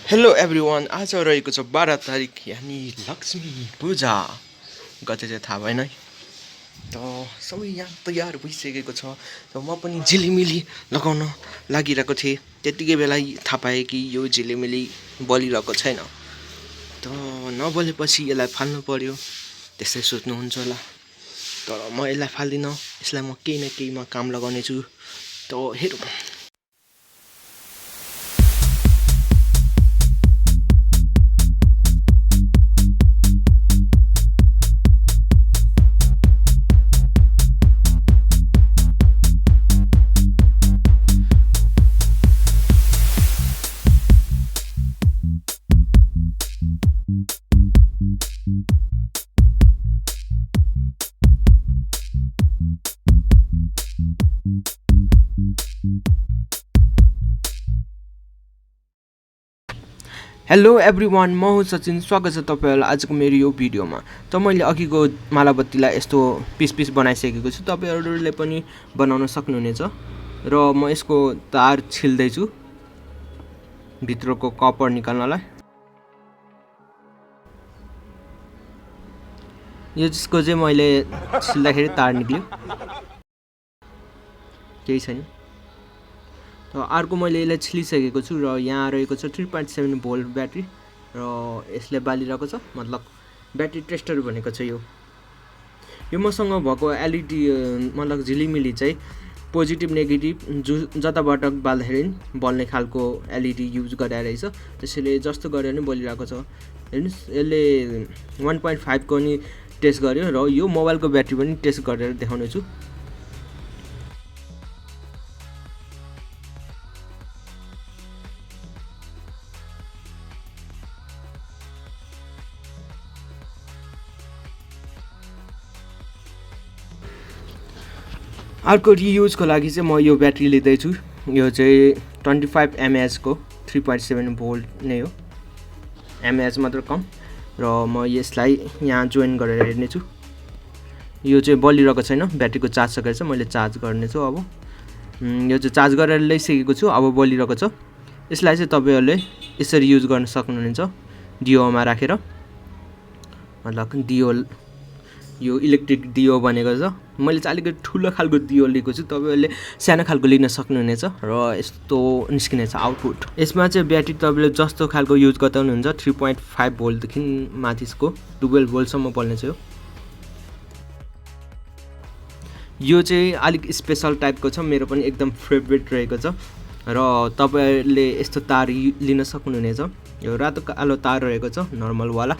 Hello everyone, आज रहेको छ 12 तारिक यानि लक्ष्मी पूजा। गते चाहिँ थाहा भएन है। त सबै यहाँ तयार भइसकेको छ। त म पनि झिलिमिली लगाउन लागिरहेको थिएँ। त्यतिकै बेला थाहा पाएँ कि यो झिलिमिली बलिरहेको छैन। त नबलेपछि यसलाई फाल्नु पर्यो, त्यसै सोच्नुहुन्छ होला। तर म यसलाई फाल्दिनँ, यसलाई म केही न केहीमा काम लगाउने छु। त हेरौँ। हेलो एभ्रिवान, म हुँ सचिन। स्वागत छ तपाईँहरूलाई आजको मेरो यो भिडियोमा। त मैले अघिको मालाबत्तीलाई यस्तो पिस पिस बनाइसकेको छु। तपाईँहरूले पनि बनाउन सक्नुहुनेछ। र म यसको तार छिल्दैछु भित्रको कपर निकाल्नलाई। यो जसको चाहिँ मैले छिल्दाखेरि तार निक्ल्यो, केही छैन। र अर्को मैले यसलाई छिलिसकेको छु र यहाँ रहेको छ 3.7 भोल्ट ब्याट्री र यसले बालिरहेको छ। मतलब ब्याट्री टेस्टर भनेको छ यो मसँग भएको एलइडी मतलब झिलिमिली चाहिँ पोजिटिभ नेगेटिभ जताबाट बाल्दाखेरि बल्ने खालको एलइडी युज गरेर रहेछ। त्यसैले जस्तो गरेर नै बलिरहेको छ। हेर्नुहोस्, यसले 1.5 को नि टेस्ट गर्यो र यो मोबाइलको ब्याट्री पनि टेस्ट गरेर देखाउने छु। अर्को रियुजको लागि चाहिँ म यो ब्याट्री लिँदैछु। यो चाहिँ 25 mAh को 3.7 भोल्ट नै हो, mAh मात्र कम। र म यसलाई यहाँ जोइन गरेर हेर्नेछु। यो चाहिँ बलिरहेको छैन, ब्याट्रीको चार्ज सकेर चाहिँ मैले चार्ज गर्नेछु। अब यो चाहिँ चार्ज गरेर ल्याइसकेको छु, अब बलिरहेको छ। यसलाई चाहिँ तपाईँहरूले यसरी युज गर्न सक्नुहुनेछ, डिओमा राखेर। मतलब डिओ यो इलेक्ट्रिक डिओ बनेको छ। मैले चाहिँ अलिकति ठुलो खालको डिओ लिएको छु, तपाईँहरूले सानो खालको लिन सक्नुहुनेछ। र यस्तो निस्किनेछ आउटपुट। यसमा चाहिँ ब्याट्री तपाईँले जस्तो खालको युज गर्दा हुनुहुन्छ, 3.5 भोल्टदेखि माथिको 12 भोल्टसम्म बल्ने छ। यो चाहिँ अलिक स्पेसल टाइपको छ, मेरो पनि एकदम फेभरेट रहेको छ। र तपाईँहरूले यस्तो तार लिन सक्नुहुनेछ। यो रातो कालो तार रहेको छ, नर्मलवाला।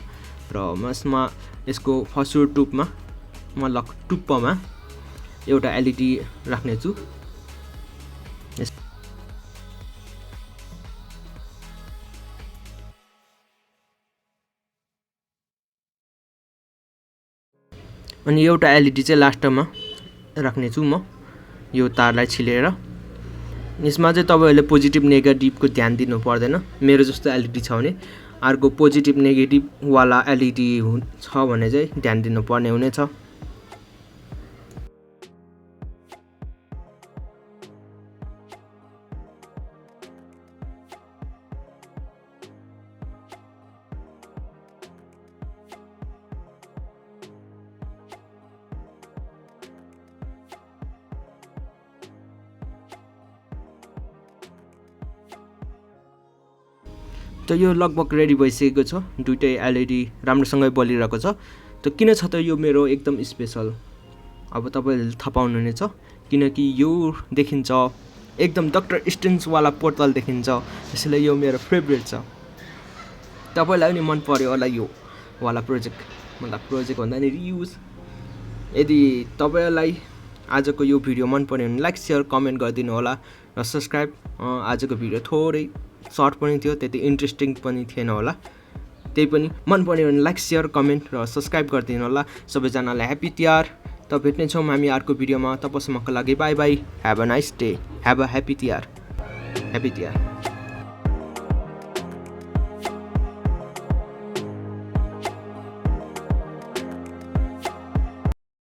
र यसमा यसको फर्स्ट टुपमा मतलब टुप्पोमा एउटा एलइडी राख्नेछु। अनि एउटा एलइडी चाहिँ लास्टमा राख्नेछु म, यो तारलाई छिलेर। यसमा चाहिँ तपाईँहरूले पोजिटिभ नेगेटिभको ध्यान दिनु पर्दैन। मेरो जस्तो एलइडी छ भने अर्को पोजिटिभ नेगेटिभवाला एलइडी छ भने चाहिँ ध्यान दिनुपर्ने हुनेछ। त यो लगभग रेडी भइसकेको छ। दुईटै एलइडी राम्रोसँगै बलिरहेको छ। त किन छ त यो मेरो एकदम स्पेसल, अब तपाईँहरूले थाहा पाउनुहुनेछ। किनकि यो देखिन्छ एकदम डक्टर स्ट्रेन्जवाला पोर्टल देखिन्छ, त्यसैले यो मेरो फेभरेट छ। तपाईँलाई पनि मन पर्यो होला यो वाला प्रोजेक्ट, मतलब प्रोजेक्ट भन्दा नि रियुज। यदि तपाईँलाई आजको यो भिडियो मन पर्यो भने लाइक सेयर कमेन्ट गरिदिनु होला र सब्सक्राइब। आजको भिडियो थोरै सर्ट पनि थियो, त्यति इन्ट्रेस्टिङ पनि थिएन होला। त्यही पनि मन पर्यो भने लाइक सेयर कमेन्ट र सब्सक्राइब गरिदिनु होला। सबैजनालाई ह्याप्पी तिहार। त भेट्नेछौँ हामी अर्को भिडियोमा। तबसम्मको लागि by by. Have a nice day, have a happy Tihar.